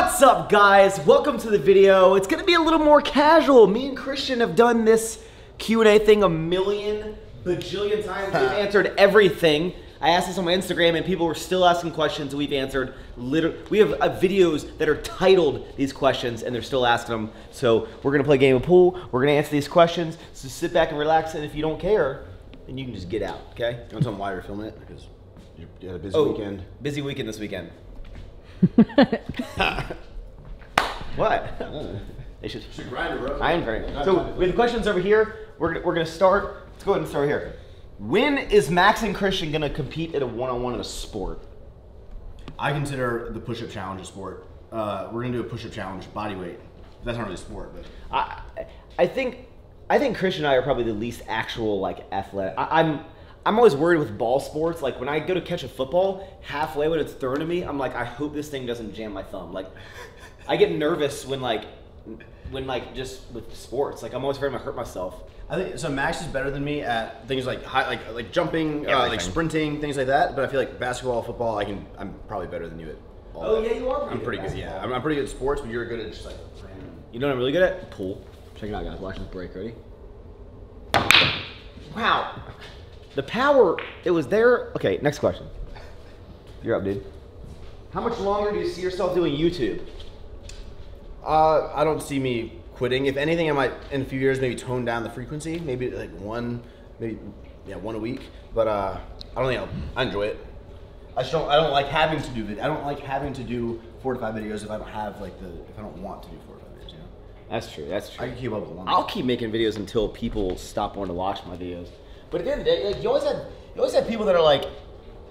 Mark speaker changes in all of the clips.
Speaker 1: What's up, guys? Welcome to the video. It's gonna be a little more casual. Me and Christian have done this Q&A thing a million bajillion times. We've answered everything. I asked this on my Instagram and people were still asking questions. We've answered we have videos that are titled these questions and they're still asking them. So we're gonna play a game of pool. We're gonna answer these questions. So sit back and relax, and if you don't care, then you can just get out, okay?
Speaker 2: You want to tell them why you're filming it? Because you had a busy weekend.
Speaker 1: Busy weekend this weekend. What? They should
Speaker 2: grind it, bro.
Speaker 1: I am grinding. So we have the questions over here. We're gonna start. Let's go ahead and start here. When is Max and Christian gonna compete at a one-on-one in a sport?
Speaker 2: I consider the push-up challenge a sport. We're gonna do a push-up challenge, body weight. That's not really a sport, but
Speaker 1: I think Christian and I are probably the least actual athletic. I'm always worried with ball sports. Like when I go to catch a football, halfway when it's thrown to me, I'm like, I hope this thing doesn't jam my thumb. Like, I get nervous when just with sports. Like I'm always afraid I'm gonna hurt myself.
Speaker 2: I think so. Max is better than me at things like like jumping, like sprinting, things like that. But I feel like basketball, football, I'm probably better than you at all.
Speaker 1: Oh yeah, you are.
Speaker 2: I'm pretty good. Yeah, I'm pretty good at sports, but you're good at just like random.
Speaker 1: You know what I'm really good at? Pool. Check it out, guys. Watch this break. Ready? Wow. The power, it was there. Okay, next question. You're up, dude. How much longer do you see yourself doing YouTube?
Speaker 2: I don't see me quitting. If anything, I might in a few years maybe tone down the frequency. Maybe like one a week. But I don't think I enjoy it. I don't like having to do I don't like having to do 4 to 5 videos if I don't have if I don't want to do 4 to 5 videos. You know.
Speaker 1: That's true. That's true.
Speaker 2: I can keep up with one.
Speaker 1: I'll keep making videos until people stop wanting to watch my videos. But at the end of the day, you always have people that are like,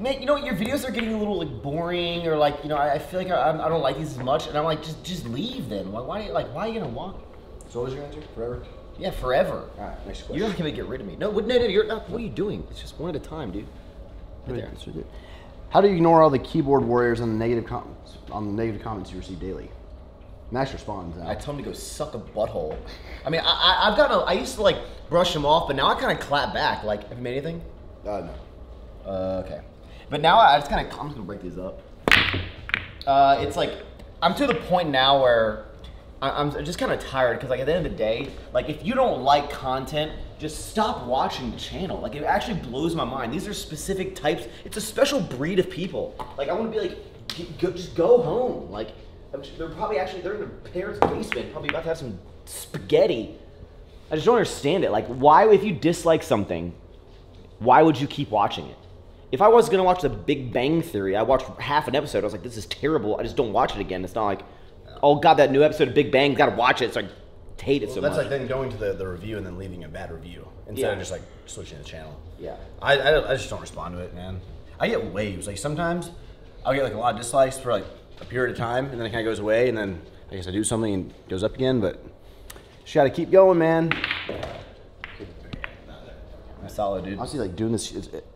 Speaker 1: man, you know what, your videos are getting a little boring, or I feel like I don't like these as much, and I'm like, just leave then. Why are you gonna walk?
Speaker 2: So what was your answer? Forever?
Speaker 1: Yeah, forever.
Speaker 2: All right, next question.
Speaker 1: You're not gonna get rid of me. No, you're not. What are you doing? It's just one at a time, dude. Right there.
Speaker 2: How do you ignore all the keyboard warriors on the negative comments you receive daily? Max responds.
Speaker 1: I tell him to go suck a butthole. I mean, I used to brush them off, but now I kind of clap back. Like, have you made anything?
Speaker 2: No.
Speaker 1: Okay. But now I'm just gonna break these up. It's like, I'm to the point now where I'm just kind of tired, because at the end of the day, if you don't like content, just stop watching the channel. It actually blows my mind. These are specific types. It's a special breed of people. I want to be just go home. They're in their parents' basement, probably about to have some spaghetti. I just don't understand it. Why, if you dislike something, why would you keep watching it? If I was gonna watch The Big Bang Theory, I watched half an episode, I was like, this is terrible, I just don't watch it again. It's not like, oh god, that new episode of Big Bang, gotta watch it, so I hate it so much.
Speaker 2: That's like then going to the review and then leaving a bad review, instead of just switching the channel.
Speaker 1: Yeah.
Speaker 2: I just don't respond to it, man. I get waves, sometimes I'll get a lot of dislikes for a period of time, and then it kind of goes away, and then I guess I do something and it goes up again, but just gotta keep going, man.
Speaker 1: I'm solid, dude.
Speaker 2: Honestly, doing this,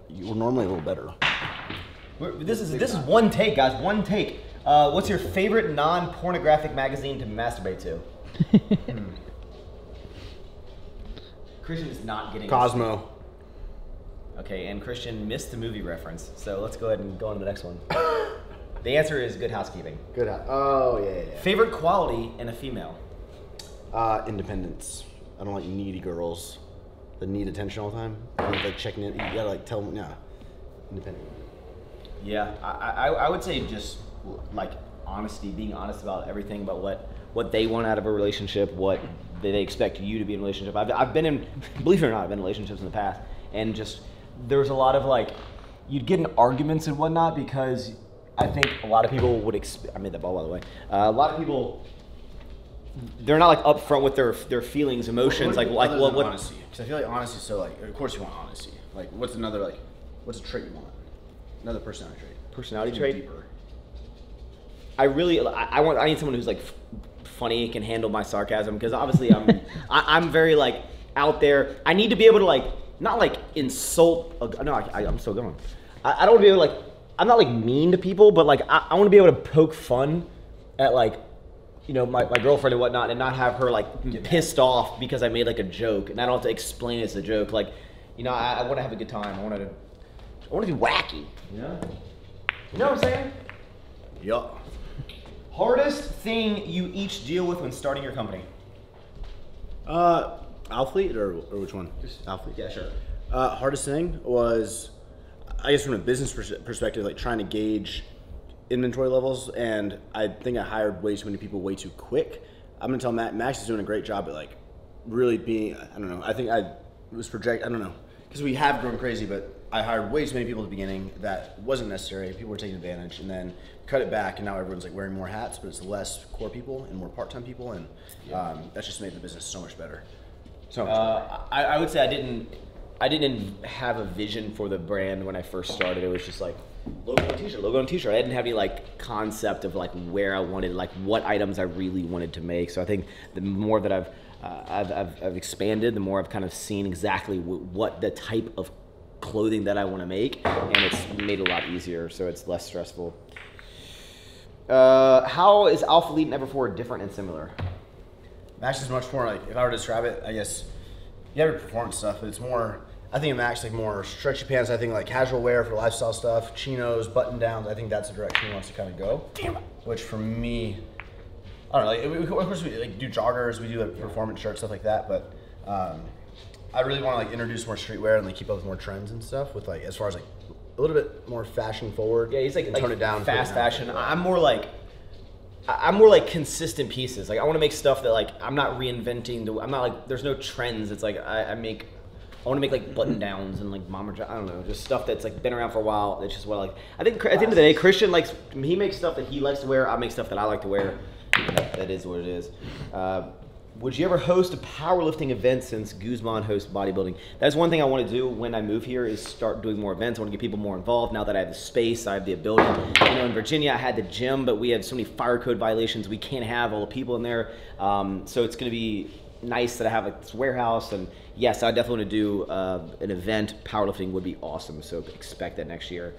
Speaker 2: we're normally a little better.
Speaker 1: This is one take, guys, one take. What's your favorite non-pornographic magazine to masturbate to? Christian is not getting
Speaker 2: Cosmo.
Speaker 1: Okay, and Christian missed the movie reference, so let's go ahead and go on to the next one. The answer is Good Housekeeping.
Speaker 2: Oh, yeah.
Speaker 1: Favorite quality in a female?
Speaker 2: Independence. I don't like needy girls that need attention all the time. Checking it. You gotta tell them, yeah. Independent.
Speaker 1: Yeah, I would say just honesty, being honest about everything, about what they want out of a relationship, what they expect you to be in a relationship. I've been in, believe it or not, I've been in relationships in the past, and just there's a lot of you'd get in arguments and whatnot, because I think a lot of people would I made that ball, by the way. A lot of people, they're not upfront with their feelings, emotions, what
Speaker 2: honesty? Because I feel like honesty is so of course you want honesty. What's what's a trait you want? Another personality trait.
Speaker 1: Personality trait?
Speaker 2: Deeper.
Speaker 1: I need someone who's funny, can handle my sarcasm, because obviously I'm very out there. I need to be able to not insult. No, I'm still going. I don't want to be able to I'm not mean to people, but I want to be able to poke fun at my girlfriend and whatnot, and not have her pissed off because I made a joke, and I don't have to explain it's a joke. I want to have a good time. I want to be wacky. You know? You know what I'm saying?
Speaker 2: Yup.
Speaker 1: Hardest thing you each deal with when starting your company?
Speaker 2: Alfleet or which one?
Speaker 1: Just
Speaker 2: Alfleet.
Speaker 1: Yeah, sure.
Speaker 2: Hardest thing was, I guess from a business perspective, like trying to gauge inventory levels, and I think I hired way too many people way too quick. I'm gonna tell Matt, Max is doing a great job at like really being, I don't know, I think I don't know, because we have grown crazy, but I hired way too many people at the beginning that wasn't necessary. People were taking advantage, and then cut it back, and now everyone's like wearing more hats, but it's less core people and more part-time people, and that's just made the business so much better. So much better.
Speaker 1: I would say I didn't have a vision for the brand when I first started. It was just like logo on t-shirt. I didn't have any like concept of like where I wanted, like what items I really wanted to make. So I think the more that I've expanded, the more I've kind of seen exactly what the type of clothing that I want to make, and it's made it a lot easier, so it's less stressful. How is Alphalete and Everforward different and similar?
Speaker 2: Max is much more like, if I were to describe it, I guess you have your performance stuff, but it's more, I think of Max like more stretchy pants. I think like casual wear for lifestyle stuff, chinos, button downs. I think that's the direction he wants to kind of go. Damn it. Which for me, I don't know. Like, of course, we like do joggers, we do like performance shirts, stuff like that. But I really want to like introduce more streetwear and like keep up with more trends and stuff. With like as far as like a little bit more fashion forward.
Speaker 1: Yeah, he's like
Speaker 2: tone it down,
Speaker 1: fast fashion. I'm more like consistent pieces. Like I want to make stuff that like I'm not reinventing. I'm not like there's no trends. It's like I want to make like button downs and like bomber. I don't know, just stuff that's like been around for a while. It's just what I like. I think at the end of the day, Christian likes. He makes stuff that he likes to wear. I make stuff that I like to wear. That is what it is. Would you ever host a powerlifting event since Guzman hosts bodybuilding? That's one thing I want to do when I move here is start doing more events. I want to get people more involved. Now that I have the space, I have the ability. You know, in Virginia, I had the gym, but we had so many fire code violations. We can't have all the people in there. So it's going to be nice that I have this warehouse. And yes, I definitely want to do an event. Powerlifting would be awesome. So expect that next year.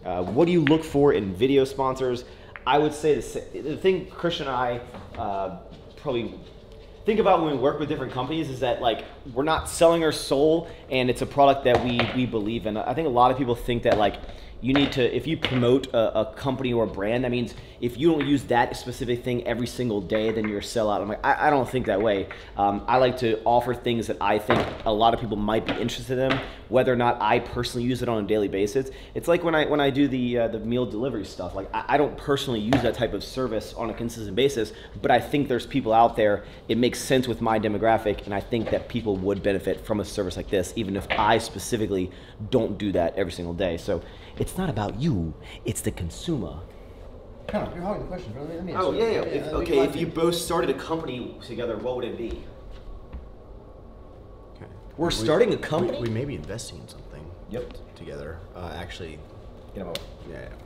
Speaker 1: What do you look for in video sponsors? I would say the thing Christian and I probably think about when we work with different companies is that like we're not selling our soul, and it's a product that we believe in. I think a lot of people think that like you need to, if you promote a company or a brand, that means if you don't use that specific thing every single day, then you're a sellout. I'm like, I don't think that way. I like to offer things that I think a lot of people might be interested in, whether or not I personally use it on a daily basis. It's like when I do the meal delivery stuff. Like I don't personally use that type of service on a consistent basis, but I think there's people out there. It makes sense with my demographic, and I think that people would benefit from a service like this, even if I specifically don't do that every single day. So it's not about you, it's the consumer.
Speaker 2: You're hogging the question, bro. Let me answer.
Speaker 1: Oh, yeah. If you both started a company together, what would it be?
Speaker 2: Okay.
Speaker 1: We're starting a company?
Speaker 2: We may be investing in something.
Speaker 1: Yep.
Speaker 2: Together. Actually.
Speaker 1: Get them over.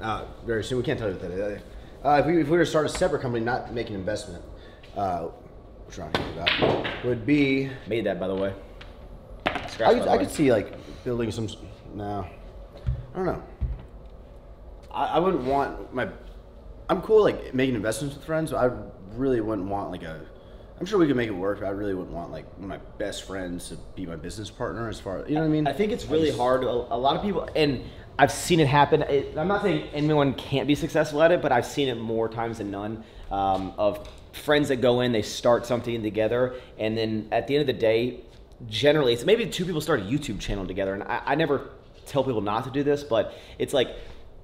Speaker 2: Yeah. Very soon. We can't tell you what that is. If we were to start a separate company, not make an investment, which we're not going to do that, would be.
Speaker 1: Made that, by the way.
Speaker 2: I could see like building some. No. I don't know. I wouldn't want my. I'm cool like making investments with friends, but I really wouldn't want like a. I'm sure we could make it work, but I really wouldn't want like one of my best friends to be my business partner. As far, you know what I mean?
Speaker 1: I think it's really hard. A lot of people, and I've seen it happen. I'm not saying anyone can't be successful at it, but I've seen it more times than none. Of friends that go in, they start something together, and then at the end of the day, generally, it's maybe two people start a YouTube channel together, and I never tell people not to do this, but it's like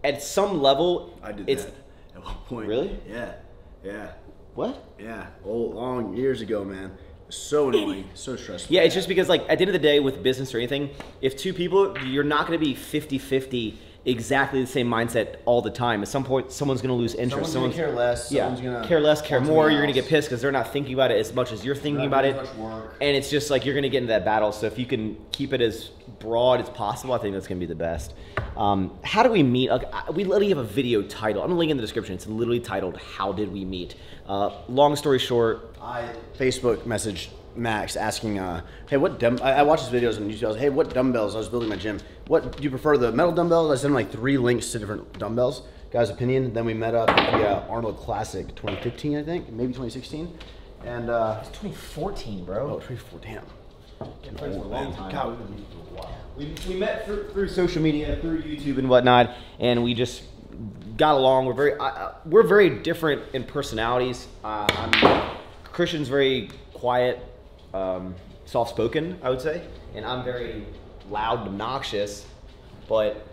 Speaker 1: at some level,
Speaker 2: I did that at one point.
Speaker 1: Really?
Speaker 2: Yeah.
Speaker 1: What?
Speaker 2: Yeah, long years ago, man. So annoying, so stressful.
Speaker 1: Yeah, it's just because like at the end of the day with business or anything, if two people, you're not going to be 50-50 exactly the same mindset all the time. At some point, someone's going to lose interest.
Speaker 2: Someone's going to care less. Someone's going to
Speaker 1: care less, care more. You're going to get pissed because they're not thinking about it as much as you're thinking about it. And it's just like you're going to get into that battle. So if you can keep it as broad as possible, I think that's going to be the best. How do we meet? We literally have a video title. I'm going to link in the description. It's literally titled, How Did We Meet? Long story short.
Speaker 2: I Facebook messaged Max asking, hey, what I watched his videos on YouTube. I was, hey, what dumbbells? I was building my gym. What do you prefer, the metal dumbbells? I sent him like 3 links to different dumbbells. Got his opinion. Then we met up at the Arnold Classic 2015, I think, maybe 2016. And
Speaker 1: it's 2014, bro.
Speaker 2: Oh, 2014. Damn.
Speaker 1: Been friends for a long time. God, we met through social media, through YouTube and whatnot, and we just got along. We're very different in personalities. Christian's very quiet, soft-spoken, I would say, and I'm very loud and obnoxious. But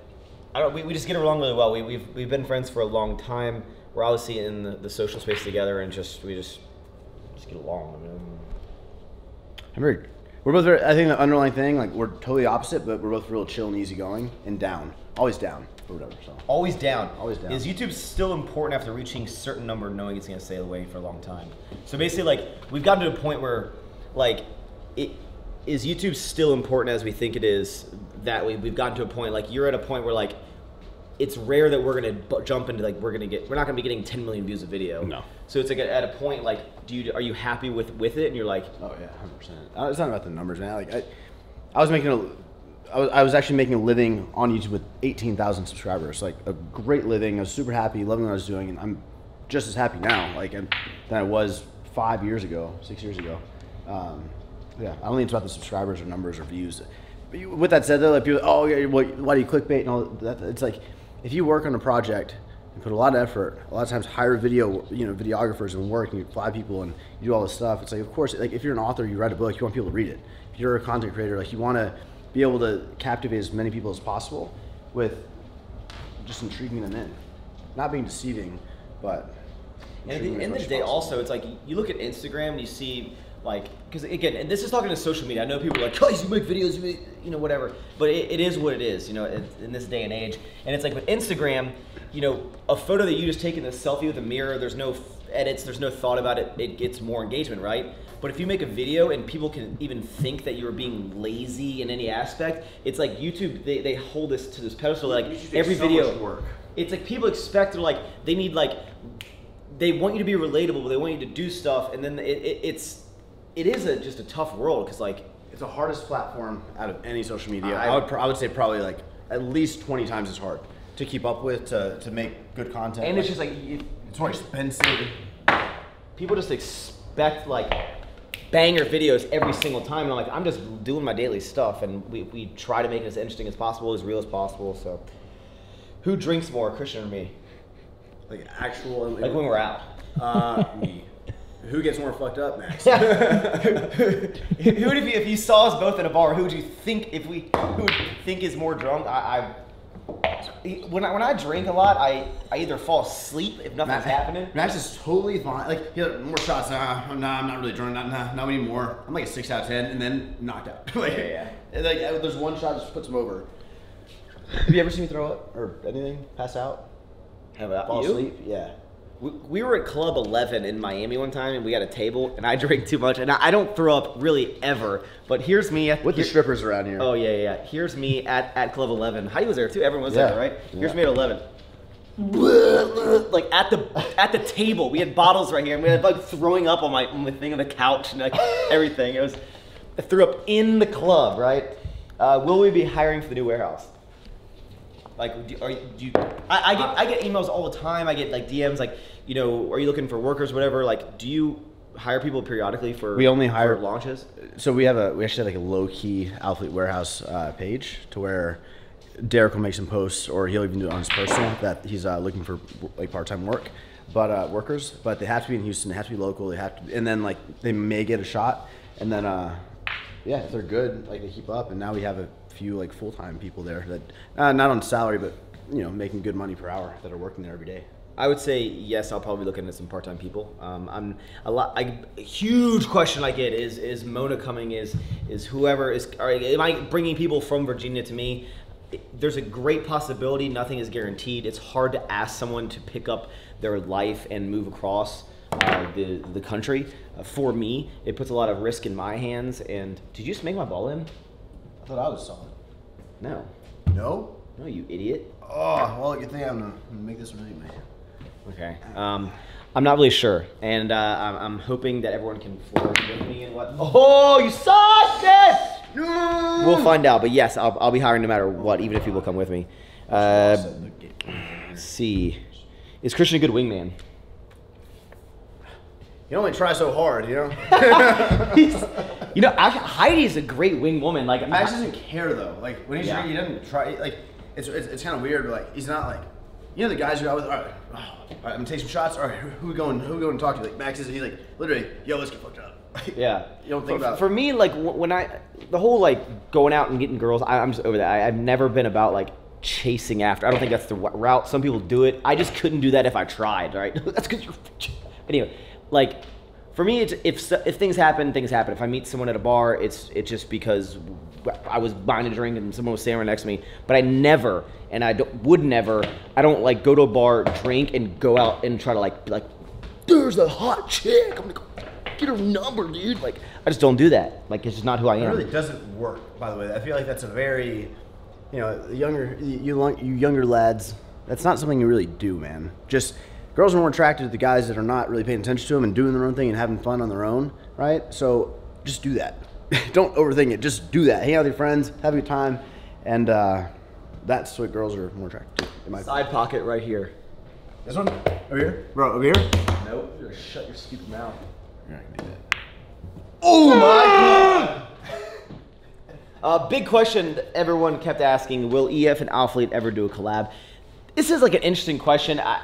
Speaker 1: we just get along really well. We've been friends for a long time. We're obviously in the social space together, and we just get along.
Speaker 2: We're both very, I think the underlying thing, like we're totally opposite, but we're both real chill and easygoing and down. Always down or whatever. So.
Speaker 1: Always down.
Speaker 2: Always down.
Speaker 1: Is YouTube still important after reaching a certain number, knowing it's going to stay away for a long time? So basically, like, we've gotten to a point where, like, is YouTube still important as we think it is? That we've gotten to a point, like, you're at a point where, like, it's rare that we're going to jump into, like, we're not going to be getting 10 million views a video. No. So it's like at a point, like, are you happy with it? And you're like,
Speaker 2: oh yeah, 100%. It's not about the numbers, man. Like, I was actually making a living on YouTube with 18,000 subscribers, like a great living. I was super happy, loving what I was doing, and I'm just as happy now, like, than I was 6 years ago. Yeah, I don't think it's about the subscribers or numbers or views. But with that said, though, like people, oh yeah, why do you clickbait and all that? It's like if you work on a project and put a lot of effort, a lot of times hire videographers and work, and you fly people and you do all this stuff. It's like, of course, like if you're an author, you write a book, you want people to read it. If you're a content creator, like you want to be able to captivate as many people as possible with just intriguing them in, not being deceiving, but.
Speaker 1: And at the end of the day, also, it's like you look at Instagram and you see, like, because again, and this is talking to social media. I know people are like, guys, you make videos, whatever. But it is what it is, in this day and age. And it's like with Instagram, a photo that you just take in a selfie with a mirror, there's no edits, there's no thought about it, it gets more engagement, right? But if you make a video and people can even think that you're being lazy in any aspect, it's like YouTube, they hold this to this pedestal, like every video.
Speaker 2: Work.
Speaker 1: It's like people expect, they need, they want you to be relatable, they want you to do stuff, and then it is just a tough world, because
Speaker 2: it's the hardest platform out of any social media. I would say probably like at least 20 times as hard to keep up with, to make good content.
Speaker 1: And it's just like
Speaker 2: it's more expensive.
Speaker 1: People just expect banger videos every single time, and I'm just doing my daily stuff, and we try to make it as interesting as possible, as real as possible. So, who drinks more, Christian or me?
Speaker 2: Like actual,
Speaker 1: like when we're out.
Speaker 2: Me. Who gets more fucked up, Max?
Speaker 1: Who would if you saw us both at a bar? Who would you think who would think is more drunk? When I drink a lot, I either fall asleep if nothing's happening.
Speaker 2: Max is totally fine. Like, more shots. I'm not really drunk. Not anymore. I'm like a 6 out of 10, and then knocked out.
Speaker 1: Yeah.
Speaker 2: Like, there's one shot that just puts him over. Have you ever seen me throw up or anything? Pass out? Fall asleep? Yeah.
Speaker 1: We were at Club 11 in Miami one time, and we had a table, and I drank too much, and I don't throw up really ever, but here's me
Speaker 2: with the strippers around here.
Speaker 1: Oh yeah. Here's me at Club 11. Heidi was there too. Everyone was there, right? Yeah. Here's me at 11. Like at the table, we had bottles right here, and we had throwing up on the thing on the couch and everything. I threw up in the club, right? Will we be hiring for the new warehouse? I get emails all the time. I get DMs are you looking for workers, whatever? Do you hire people periodically for?
Speaker 2: We only hire
Speaker 1: for launches.
Speaker 2: So we actually have a low key Athlete Warehouse page to where Derek will make some posts, or he'll even do it on his personal, that he's looking for part-time workers, but they have to be in Houston, they have to be local, they have to, and then they may get a shot, and then if they're good, they keep up, and now we have a few full-time people there that not on salary, but making good money per hour, that are working there every day.
Speaker 1: I would say yes. I'll probably be looking at some part-time people. A huge question I get is Mona coming? Is whoever is? Am I bringing people from Virginia to me? There's a great possibility. Nothing is guaranteed. It's hard to ask someone to pick up their life and move across the country. For me, it puts a lot of risk in my hands. And did you just make my ball in?
Speaker 2: I thought I was solid.
Speaker 1: No.
Speaker 2: No?
Speaker 1: No, you idiot.
Speaker 2: Oh, well, you think I'm gonna make this one anyway.
Speaker 1: Okay. I'm not really sure, and I'm hoping that everyone can flourish with me and what. Oh, you sucked it! No! We'll find out, but yes, I'll be hiring no matter what, even if people come with me. Let's see. Is Christian a good wingman?
Speaker 2: You only try so hard,
Speaker 1: Heidi's a great wing woman.
Speaker 2: Max doesn't care though. When he's drinking, he doesn't try. It's kind of weird, but he's not you know the guys who I was, all right, I'm gonna take some shots. All right, who we going to talk to? Like Max is, he's like literally, yo, let's get fucked up.
Speaker 1: Yeah.
Speaker 2: You don't think about
Speaker 1: for me, like when the whole like going out and getting girls, I'm just over that. I've never been about like chasing after. I don't think that's the route. Some people do it. I just couldn't do that if I tried. Right? That's because you're. Anyway, like for me, it's if things happen, things happen. If I meet someone at a bar, it's just because I was buying a drink and someone was standing right next to me. But I never, and I would never. I don't like go to a bar, drink, and go out and try to like be like, there's a hot chick. I'm gonna go get her number, dude. Like, I just don't do that. Like, it's just not who I am.
Speaker 2: It really doesn't work, by the way. I feel like that's a very, you know, you younger lads, that's not something you really do, man. Just, girls are more attracted to the guys that are not really paying attention to them and doing their own thing and having fun on their own, right? So, just do that. Don't overthink it. Just do that. Hang out with your friends, have a good time, and that's what girls are more attracted to. In my
Speaker 1: Side pocket right here.
Speaker 2: This one? Over here? Bro, over here?
Speaker 1: Nope. You're gonna shut your stupid mouth.
Speaker 2: You're not gonna do that. Oh my god!
Speaker 1: Big question that everyone kept asking, will EF and Alphalete ever do a collab? This is like an interesting question. I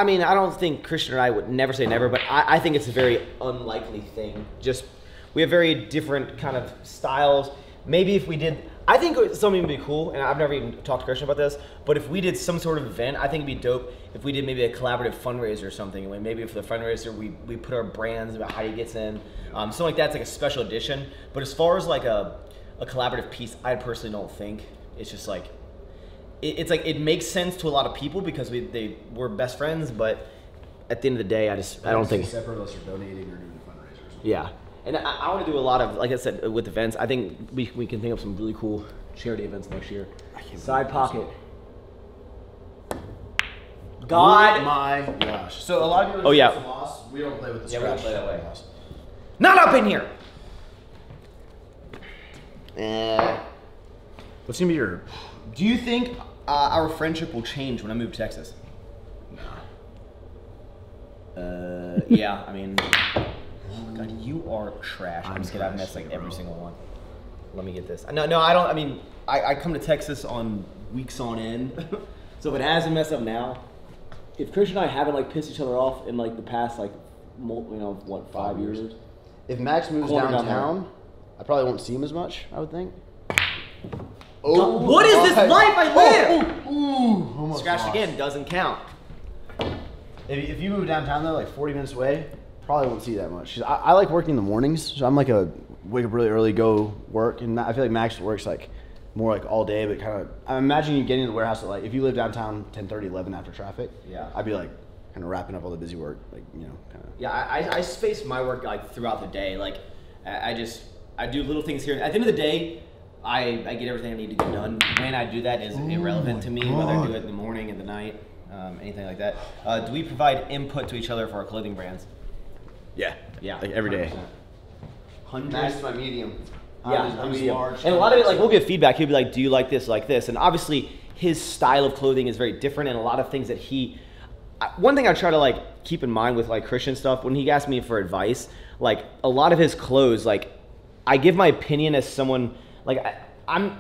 Speaker 1: mean, I don't think Christian and I would never say never, but I think it's a very unlikely thing. Just, we have very different kind of styles. Maybe if we did, I think something would be cool, and I've never even talked to Christian about this, but if we did some sort of event, I think it'd be dope if we did maybe a collaborative fundraiser or something. And maybe for the fundraiser, we put our brands about how he gets in. Something like that's like a special edition. But as far as like a collaborative piece, I personally don't think. It's just like, it's like, it makes sense to a lot of people because we're best friends, but at the end of the day, I don't think.
Speaker 2: Separate unless you're donating or doing fundraisers.
Speaker 1: Yeah. And I want to do a lot of, like I said, with events. I think we can think of some really cool charity events next year. Side pocket. God.
Speaker 2: Oh my gosh. So a lot of people loss. We don't play with the scratch.
Speaker 1: We don't play that way. Not up in here.
Speaker 2: What's gonna be your?
Speaker 1: Do you think our friendship will change when I move to Texas? No. Yeah, I mean. Oh my god, you are trash. I'm just kidding. I've messed like every single one. Let me get this. No, I don't. I mean, I come to Texas on weeks on end. So if it hasn't messed up now, if Christian and I haven't like pissed each other off in like the past like, what, 5 years?
Speaker 2: If Max moves downtown, I probably won't see him as much. I would think.
Speaker 1: Oh, what is this life I live? Scratched again. Doesn't count.
Speaker 2: If you move downtown though, like 40 minutes away, probably won't see that much. I like working in the mornings, so I'm like wake up really early, go work, and I feel like Max works like more like all day, but kind of. I'm imagining you getting to the warehouse at like if you live downtown 10:30, 11 after traffic. Yeah. I'd be like kind of wrapping up all the busy work, like kind of.
Speaker 1: Yeah, I space my work like throughout the day. Like I do little things here. At the end of the day, I get everything I need to get done. When I do that is irrelevant to me, whether I do it in the morning, in the night, anything like that. Do we provide input to each other for our clothing brands?
Speaker 2: Yeah.
Speaker 1: Yeah.
Speaker 2: Like every day.
Speaker 1: 100%.
Speaker 2: Max is my medium.
Speaker 1: I'm large. And a lot of it, like, we'll get feedback. He'll be like, do you like this, like this? And obviously, his style of clothing is very different, and a lot of things that one thing I try to, like, keep in mind with, like, Christian stuff, when he asks me for advice, like, a lot of his clothes, like, I give my opinion as someone, like,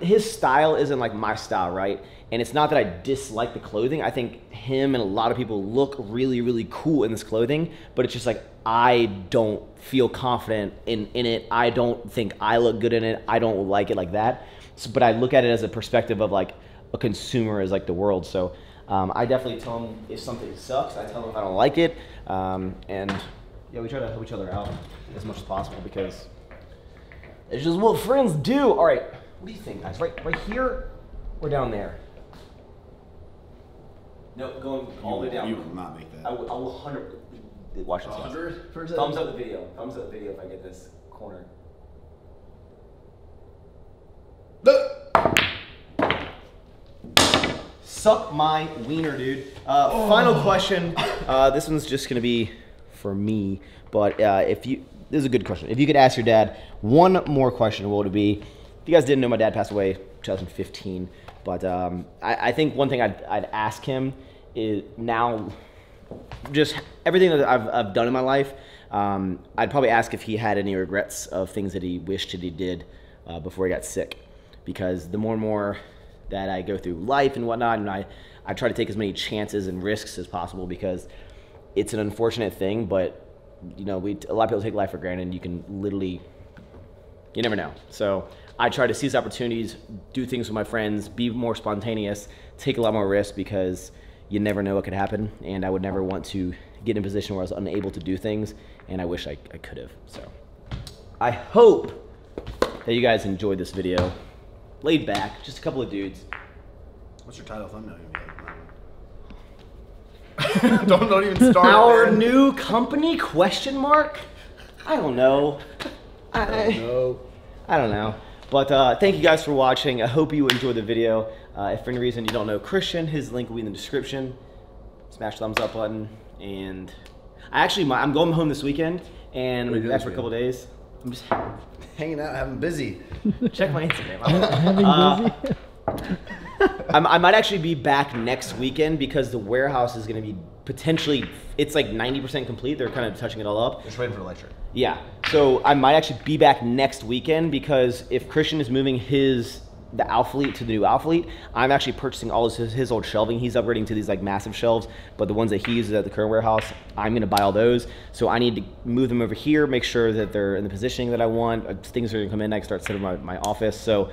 Speaker 1: his style isn't, like, my style, right? And it's not that I dislike the clothing. I think him and a lot of people look really, really cool in this clothing, but it's just like, I don't feel confident in it. I don't think I look good in it. I don't like it like that. So, but I look at it as a perspective of like a consumer as like the world. So I definitely tell him if something sucks, I tell him if I don't like it. And yeah, we try to help each other out as much as possible because it's just what friends do. All right, what do you think, guys? Right here or down there? No, going all the way down.
Speaker 2: You will not make that.
Speaker 1: I will 100. Watch this.
Speaker 2: 100%.
Speaker 1: Thumbs up the video. Thumbs up the video if I get this corner. Suck my wiener, dude. Final question. This one's just gonna be for me, but this is a good question. If you could ask your dad one more question, what would it be? If you guys didn't know, my dad passed away 2015, but I think one thing I'd ask him is now, just everything that I've done in my life, I'd probably ask if he had any regrets of things that he wished that he did before he got sick. Because the more and more that I go through life and whatnot, and I try to take as many chances and risks as possible because it's an unfortunate thing, but you know, a lot of people take life for granted, and you can literally, you never know. So I try to seize opportunities, do things with my friends, be more spontaneous, take a lot more risks because you never know what could happen, and I would never want to get in a position where I was unable to do things, and I wish I could have. So I hope that you guys enjoyed this video. Laid back, just a couple of dudes.
Speaker 2: What's your title thumbnail gonna be? Don't even start.
Speaker 1: Our new company, question mark? I don't know. I don't know. But thank you guys for watching. I hope you enjoyed the video. If for any reason you don't know Christian, his link will be in the description. Smash the thumbs up button. And I'm going home this weekend, and I'm back for a couple days. I'm just
Speaker 2: hanging out, having busy.
Speaker 1: Check my Instagram.
Speaker 3: Having busy.
Speaker 1: I might actually be back next weekend because the warehouse is going to be potentially, it's like 90% complete. They're kind of touching it all up.
Speaker 2: Just waiting for electric.
Speaker 1: Yeah. So I might actually be back next weekend because if Christian is moving the Alphalete to the new Alphalete, I'm actually purchasing all his old shelving. He's upgrading to these like massive shelves, but the ones that he uses at the current warehouse, I'm gonna buy all those. So I need to move them over here, make sure that they're in the positioning that I want. Things are gonna come in, I can start setting my office. So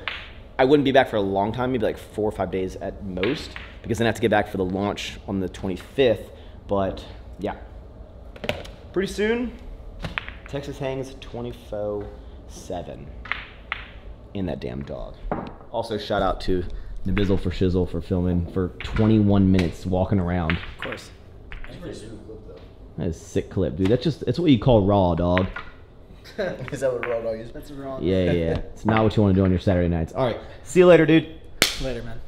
Speaker 1: I wouldn't be back for a long time, maybe like 4 or 5 days at most, because then I have to get back for the launch on the 25th. But yeah, pretty soon, Texas hangs 24/7 in that damn dog. Also, shout out to Nabizzle for Shizzle for filming for 21 minutes walking around.
Speaker 3: Of course.
Speaker 2: That's a pretty super clip, though.
Speaker 1: That is a sick clip, dude. That's what you call raw, dog.
Speaker 2: Is that what raw dog is?
Speaker 3: That's wrong.
Speaker 1: Yeah. It's not what you want to do on your Saturday nights. All right. See you later, dude.
Speaker 3: Later, man.